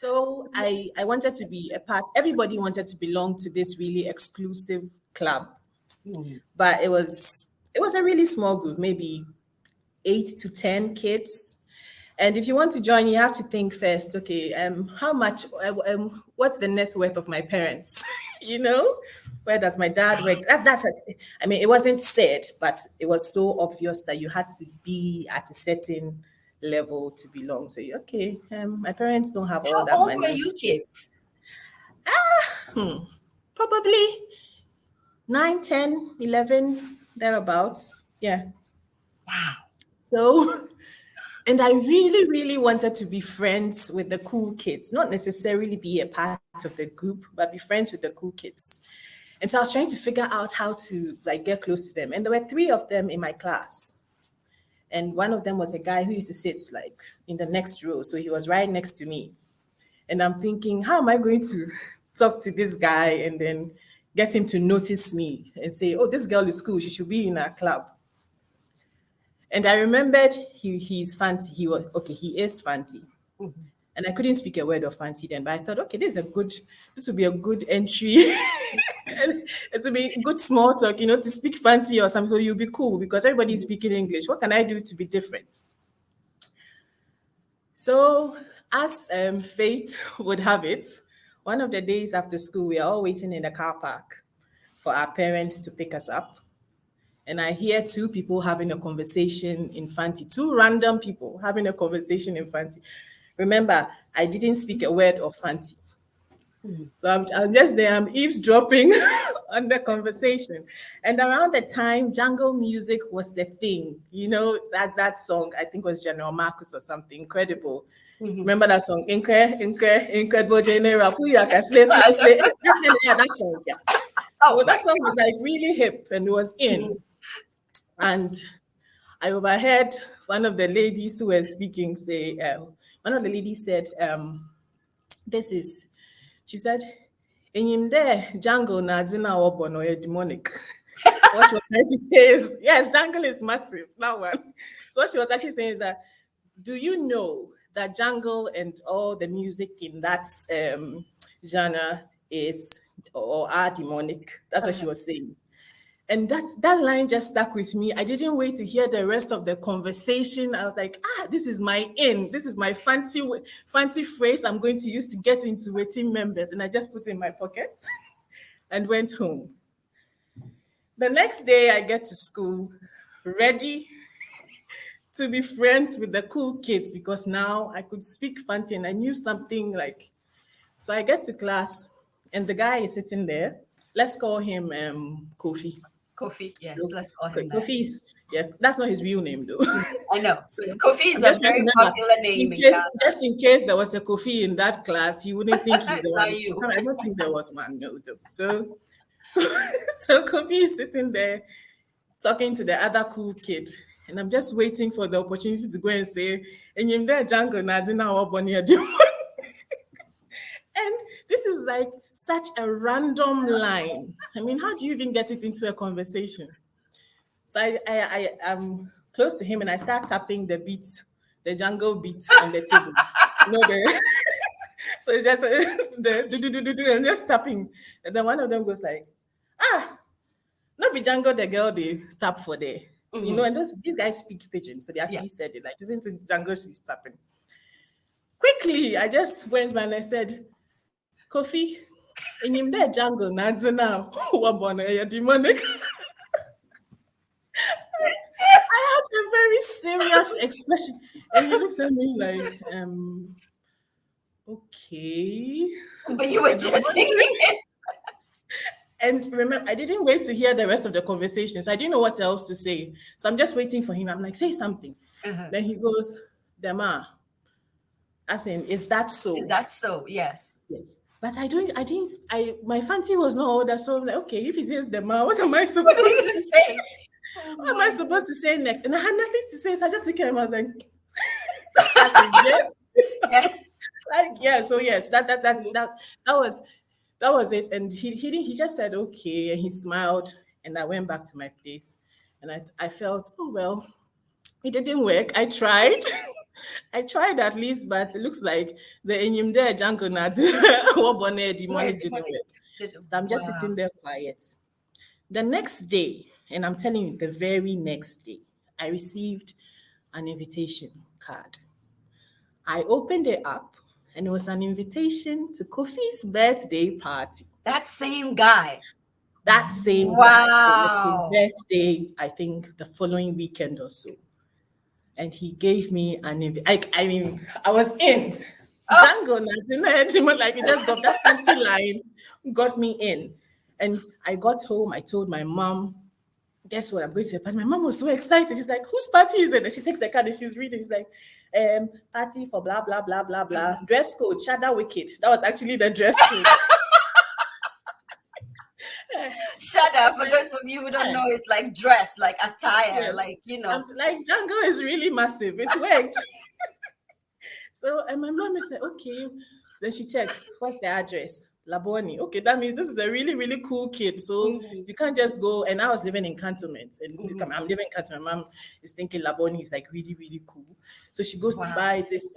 So I wanted to be a part. Everybody wanted to belong to this really exclusive club, but it was a really small group, maybe 8 to 10 kids. And if you want to join, you have to think first. Okay, how much? What's the net worth of my parents? you know, where does my dad work? That's. I mean, it wasn't said, but it was so obvious that you had to be at a certain level to belong. So okay, my parents don't have all How that old were money. you kids? Probably 9, 10, 11, thereabouts. Yeah. Wow. So, and I really, really wanted to be friends with the cool kids, not necessarily be a part of the group, but be friends with the cool kids. And so I was trying to figure out how to like get close to them. And there were 3 of them in my class. And one of them was a guy who used to sit like in the next row. So he was right next to me. And I'm thinking, how am I going to talk to this guy and then get him to notice me and say, oh, this girl is cool. She should be in our club. And I remembered he's fancy. He is fancy. And I couldn't speak a word of fancy then, but I thought, okay, this will be a good entry. It will be good small talk, to speak fancy or something. So you'll be cool because everybody's speaking English. What can I do to be different? So as fate would have it, one of the days after school, we are all waiting in the car park for our parents to pick us up. And I hear 2 people having a conversation in Fanti, 2 random people having a conversation in Fanti. Remember, I didn't speak a word of Fanti. So I'm just there, I'm eavesdropping on the conversation. And around the time, jungle music was the thing. That song, I think was General Marcus or something, Incredible. Remember that song? Incredible General. That song, yeah. So that song was like really hip and it was in. And I overheard one of the ladies who were speaking say, one of the ladies said, she said, in there, jungle Nadzina Obono, demonic. What she was trying to say is, yes, jungle is massive, that one. So what she was actually saying is that, do you know that jungle and all the music in that genre are demonic? That's what she was saying. And that line just stuck with me. I didn't wait to hear the rest of the conversation. I was like, this is my in. This is my fancy phrase I'm going to use to get into Weytin members. And I just put it in my pocket and went home. The next day I get to school, ready to be friends with the cool kids because now I could speak fancy and I knew something like. So I get to class and the guy is sitting there. Let's call him Kofi. Kofi, yes, so, let's call him Kofi. Yeah, that's not his real name though. I know. So, Kofi is a very popular name. Just in case there was a Kofi in that class, you wouldn't think he's the one. You. I don't think there was one, no, though. So Kofi is sitting there talking to the other cool kid. And I'm just waiting for the opportunity to go and say, and you're there, Django, Nadina, and this is like such a random line. I mean, how do you even get it into a conversation? So I am close to him and I start tapping the beat, the jungle beat on the table. So it's just the I'm just tapping. And then one of them goes like, not be Django the girl they tap for there. And these guys speak pidgin, so they actually said it like, isn't it Django she's tapping? Quickly, I just went and I said, Kofi, in him there jungle, now, you're demonic. I had a very serious expression, and he looks at me like, okay. But you were just singing it. And remember, I didn't wait to hear the rest of the conversations. I didn't know what else to say. So I'm just waiting for him. I'm like, say something. Then he goes, Dema. As in, is that so? Is that so? Yes. Yes. But my fancy was not older. So I'm like, okay, if he says Dema, what am I supposed to say? What am I supposed to say next? And I had nothing to say. So I just looked at him. I was like, so yes, that was it. And he just said, okay. And he smiled. And I went back to my place. And I felt, oh, well, it didn't work. I tried. I tried at least, but it looks like the Enyimde Jungle Nat Wobone demonic didn't work. So I'm just sitting there quiet. The next day, and I'm telling you, the very next day, I received an invitation card. I opened it up, and it was an invitation to Kofi's birthday party. That same guy. That same guy. It was his birthday, I think, the following weekend or so. And he gave me an invitation. I was in. Django, like it just got that empty line, got me in. And I got home, I told my mom, guess what, I'm going to a party. My mom was so excited. She's like, whose party is it? And she takes the card and she's reading. She's like, party for blah, blah, blah, blah, blah. Dress code, Shada Wicked. That was actually the dress code. Shada, for those of you who don't know, it's like dress, like attire, like, Like Django is really massive. It worked. So, and my mom said, okay. Then she checks, what's the address? Laboni. Okay, that means this is a really, really cool kid. So you can't just go. And I was living in Cantonment. And I'm living in Cantonment. My mom is thinking Laboni is like really, really cool. So she goes to buy this,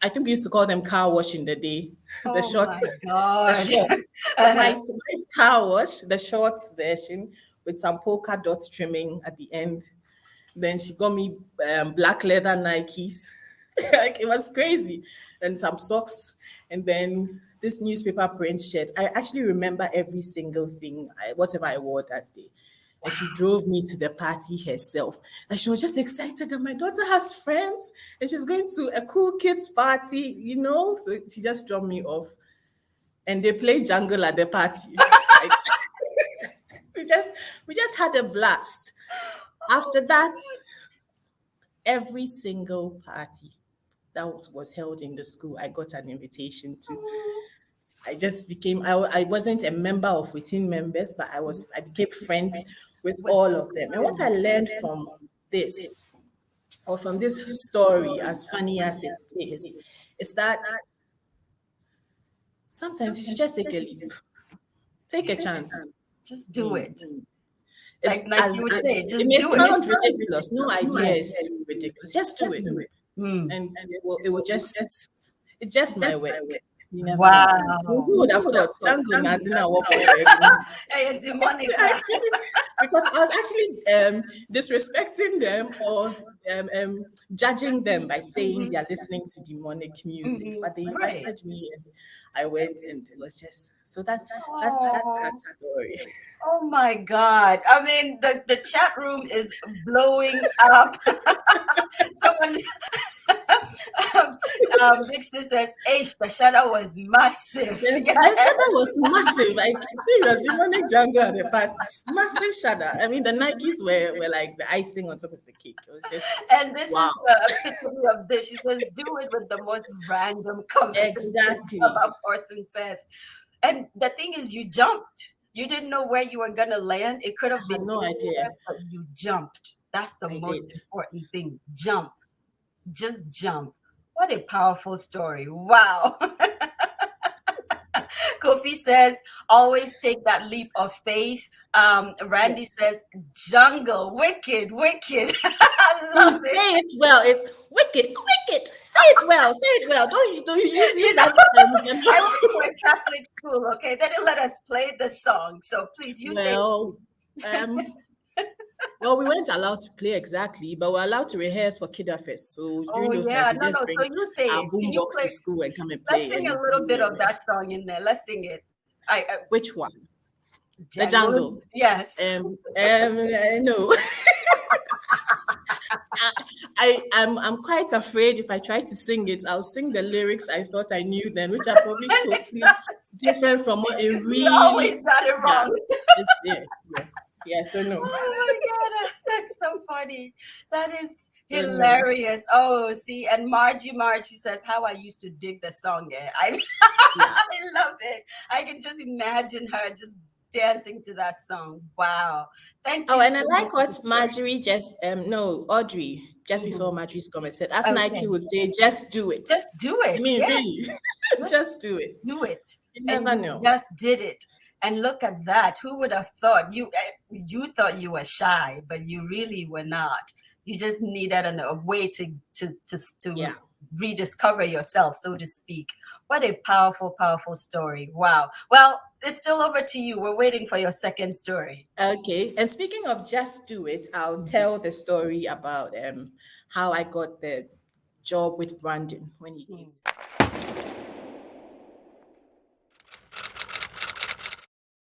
I think we used to call them car wash in the day. The shorts. The shorts. white car wash, the shorts version with some polka dot trimming at the end. Then she got me black leather Nikes. Like it was crazy. And some socks. And then this newspaper print shirt. I actually remember every single thing, whatever I wore that day. And she drove me to the party herself. And she was just excited that my daughter has friends and she's going to a cool kids party, So she just dropped me off. And they played jungle at the party. we just had a blast. After that, every single party that was held in the school, I got an invitation to. I just became, I wasn't a member of Weytin members, but I became friends with all of them. And what I learned from this, or from this story, as funny as it is that sometimes you should just take a leap. Take a chance. Just do it. Like you would say, just it may do sound ridiculous. No idea is too ridiculous. Just do it. And it just might work. Wow. Who would have thought Django Nadina work Hey, demonic. Because I was actually disrespecting them or judging them by saying they're listening to demonic music. But they invited me and I went, and it was just so that's that story. Oh my God. I mean, the chat room is blowing up. Someone Vixen says, the shadow was massive. The shadow was massive. Like serious demonic jungle at the party. Massive shadow. I mean, the Nikes were like the icing on top of the cake. It was just and this is the epitome of this. She says, do it with the most random conversation. Exactly. A person says. And the thing is, you jumped. You didn't know where you were gonna land. It could have been no idea. But you jumped. That's the most important thing. Jump. Just jump. What a powerful story. Wow. Kofi says, always take that leap of faith. Randy says, jungle, wicked. I love it. Say it well. It's wicked. Say it well. Don't you use that? I went to a Catholic school, okay? They didn't let us play the song. So please, say it. Well, we weren't allowed to play exactly, but we're allowed to rehearse for Kidda Fest. So during those times, we just bring our boombox to school and come and play. Let's sing a little bit of that song in there. Let's sing it. Which one? The jungle. Yes. No. I'm quite afraid if I try to sing it, I'll sing the lyrics I thought I knew then, which are probably totally different from what it really. You always got it wrong. Yeah, so no. Oh my God, that's so funny. That is hilarious. Oh, see, and Margie says how I used to dig the song. I love it. I can just imagine her just dancing to that song. Wow. Thank you. Oh, and I like what Marjorie Audrey, just before Marjorie's comment said, as Nike would say, just do it. Just do it. I mean, really, just do it. Do it. You never know. Just did it. And look at that. Who would have thought? You thought you were shy, but you really were not. You just needed a way to Yeah. rediscover yourself, so to speak. What a powerful, powerful story. Wow. Well, it's still over to you. We're waiting for your second story. Okay. And speaking of just do it, I'll tell the story about how I got the job with Brandon when he came.